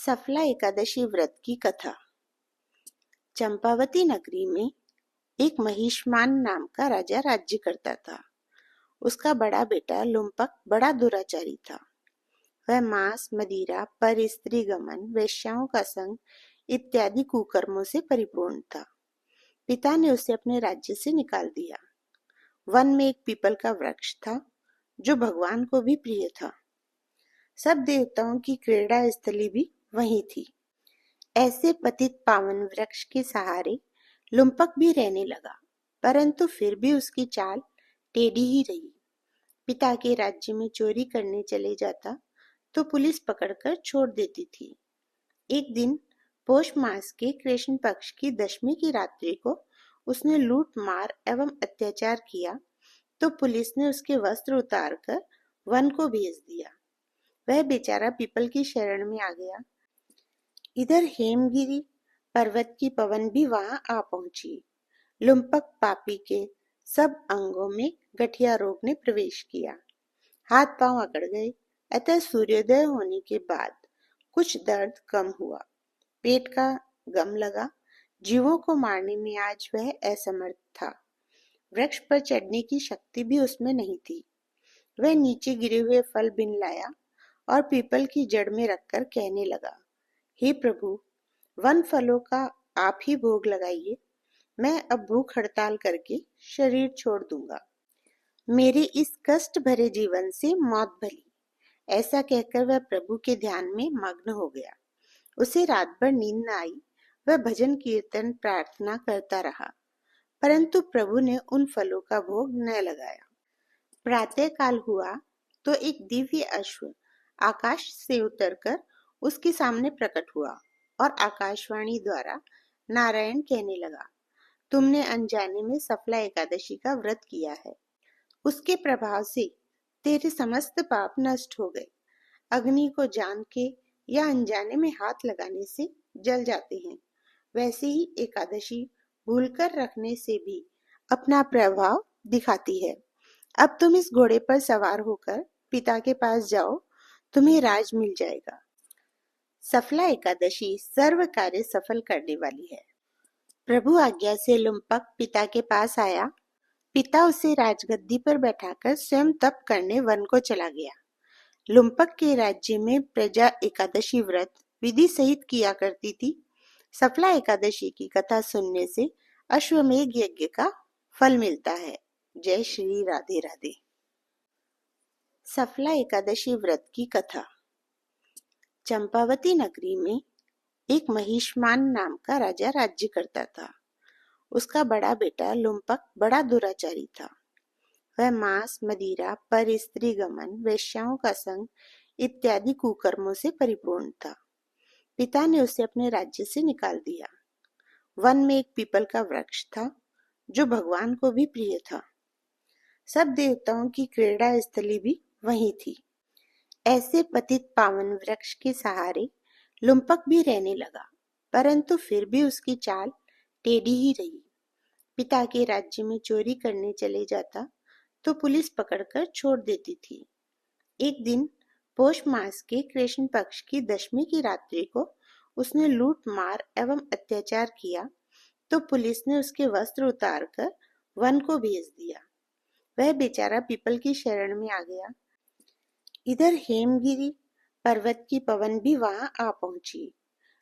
सफला एकादशी व्रत की कथा। चंपावती नगरी में एक महिष्मान नाम का राजा राज्य करता था। उसका बड़ा बेटा लुम्पक बड़ा दुराचारी था। वह मांस, मदिरा, पर स्त्री गमन, वेश्याओं का संग इत्यादि कुकर्मों से परिपूर्ण था। पिता ने उसे अपने राज्य से निकाल दिया। वन में एक पीपल का वृक्ष था जो भगवान को भी प्रिय था। सब देवताओं की क्रीड़ा स्थली भी वहीं थी। ऐसे पतित पावन वृक्ष के सहारे लुम्पक भी रहने लगा, परंतु फिर भी उसकी चाल टेढ़ी ही रही। पिता के राज्य में चोरी करने चले जाता तो पुलिस पकड़कर छोड़ देती थी। एक दिन पौष मास के कृष्ण पक्ष की दशमी की रात्रि को उसने लूट मार एवं अत्याचार किया तो पुलिस ने उसके वस्त्र उतारकर वन को भेज दिया। वह बेचारा पीपल की शरण में आ गया। इधर हेमगिरी पर्वत की पवन भी वहां आ पहुंची। लुम्पक पापी के सब अंगों में गठिया रोग ने प्रवेश किया। हाथ पांव अकड़ गए। अतः सूर्योदय होने के बाद कुछ दर्द कम हुआ। पेट का गम लगा। जीवों को मारने में आज वह असमर्थ था। वृक्ष पर चढ़ने की शक्ति भी उसमें नहीं थी। वह नीचे गिरे हुए फल बिन लाया और पीपल की जड़ में रखकर कहने लगा, हे प्रभु, वन फलों का आप ही भोग लगाइए। मैं अब भूख हड़ताल करके शरीर छोड़ दूंगा। मेरे इस कष्ट भरे जीवन से मौत भली। ऐसा कहकर वह प्रभु के ध्यान में मग्न हो गया। उसे रात भर नींद न आई। वह भजन कीर्तन प्रार्थना करता रहा, परंतु प्रभु ने उन फलों का भोग न लगाया। प्रातः काल हुआ तो एक दिव्य अश्व आकाश से उतरकर उसके सामने प्रकट हुआ और आकाशवाणी द्वारा नारायण कहने लगा, तुमने अनजाने में सफला एकादशी का व्रत किया है। उसके प्रभाव से तेरे समस्त पाप नष्ट हो गए। अग्नि को जान के या अनजाने में हाथ लगाने से जल जाते हैं, वैसे ही एकादशी भूलकर रखने से भी अपना प्रभाव दिखाती है। अब तुम इस घोड़े पर सवार होकर पिता के पास जाओ, तुम्हें राज मिल जाएगा। सफला एकादशी सर्व कार्य सफल करने वाली है। प्रभु आज्ञा से लुम्पक पिता के पास आया। पिता उसे राजगद्दी पर बैठाकर स्वयं तप करने वन को चला गया। लुम्पक के राज्य में प्रजा एकादशी व्रत विधि सहित किया करती थी। सफला एकादशी की कथा सुनने से अश्वमेघ यज्ञ का फल मिलता है। जय श्री राधे राधे। सफला एकादशी व्रत की कथा। चंपावती नगरी में एक महिष्मान नाम का राजा राज्य करता था। उसका बड़ा बेटा लुम्पक बड़ा दुराचारी था। वह मांस, मदिरा, पर स्त्री गमन, वेश्याओं का संग इत्यादि कुकर्मों से परिपूर्ण था। पिता ने उसे अपने राज्य से निकाल दिया। वन में एक पीपल का वृक्ष था जो भगवान को भी प्रिय था। सब देवताओं की क्रीड़ा स्थली भी वहीं थी। ऐसे पतित पावन वृक्ष के सहारे लुम्पक भी रहने लगा, परंतु फिर भी उसकी चाल टेढ़ी ही रही। पिता के राज्य में चोरी करने चले जाता तो पुलिस पकड़कर छोड़ देती थी। एक दिन पौष मास के कृष्ण पक्ष की दशमी की रात्रि को उसने लूट मार एवं अत्याचार किया तो पुलिस ने उसके वस्त्र उतारकर वन को भेज दिया। वह बेचारा पीपल की शरण में आ गया। इधर हेमगिरी पर्वत की पवन भी वहां आ पहुंची।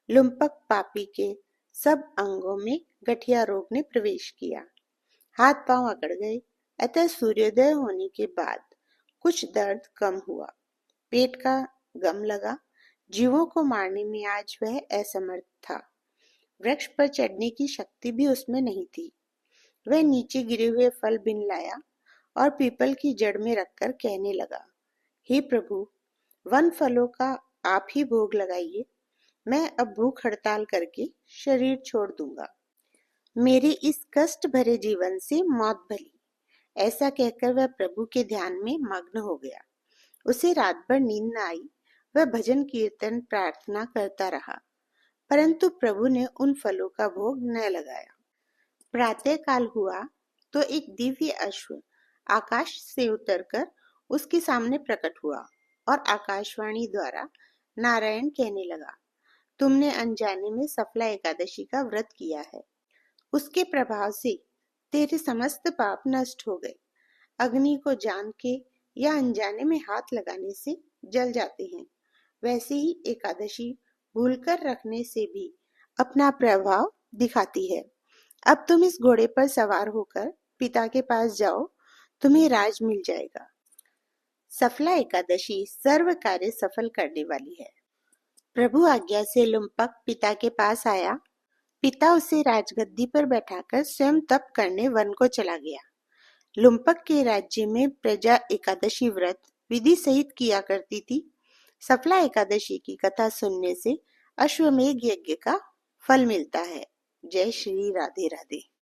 लुम्पक पापी के सब अंगों में गठिया रोग ने प्रवेश किया। हाथ पांव अकड़ गए। अतः सूर्योदय होने के बाद कुछ दर्द कम हुआ। पेट का गम लगा। जीवों को मारने में आज वह असमर्थ था। वृक्ष पर चढ़ने की शक्ति भी उसमें नहीं थी। वह नीचे गिरे हुए फल बिन लाया और पीपल की जड़ में रखकर कहने लगा, हे प्रभु, वन फलों का आप ही भोग लगाइए। मैं अब भूख हड़ताल करके शरीर छोड़ दूंगा। मेरे इस कष्ट भरे जीवन से मौत भली। ऐसा कहकर वह प्रभु के ध्यान में मग्न हो गया। उसे रात भर नींद न आई। वह भजन कीर्तन प्रार्थना करता रहा, परंतु प्रभु ने उन फलों का भोग न लगाया। प्रातः काल हुआ तो एक दिव्य अश्व आकाश से उतरकर उसके सामने प्रकट हुआ और आकाशवाणी द्वारा नारायण कहने लगा, तुमने अनजाने में सफला एकादशी का व्रत किया है। उसके प्रभाव से तेरे समस्त पाप नष्ट हो गए। अग्नि को जान के या अनजाने में हाथ लगाने से जल जाते हैं। वैसे ही एकादशी भूलकर रखने से भी अपना प्रभाव दिखाती है। अब तुम इस घोड़े पर सवार होकर पिता के पास जाओ, तुम्हें राज मिल जाएगा। सफला एकादशी सर्व कार्य सफल करने वाली है। प्रभु आज्ञा से लुम्पक पिता के पास आया। पिता उसे राजगद्दी पर बैठाकर स्वयं तप करने वन को चला गया। लुम्पक के राज्य में प्रजा एकादशी व्रत विधि सहित किया करती थी। सफला एकादशी की कथा सुनने से अश्वमेघ यज्ञ का फल मिलता है। जय श्री राधे राधे।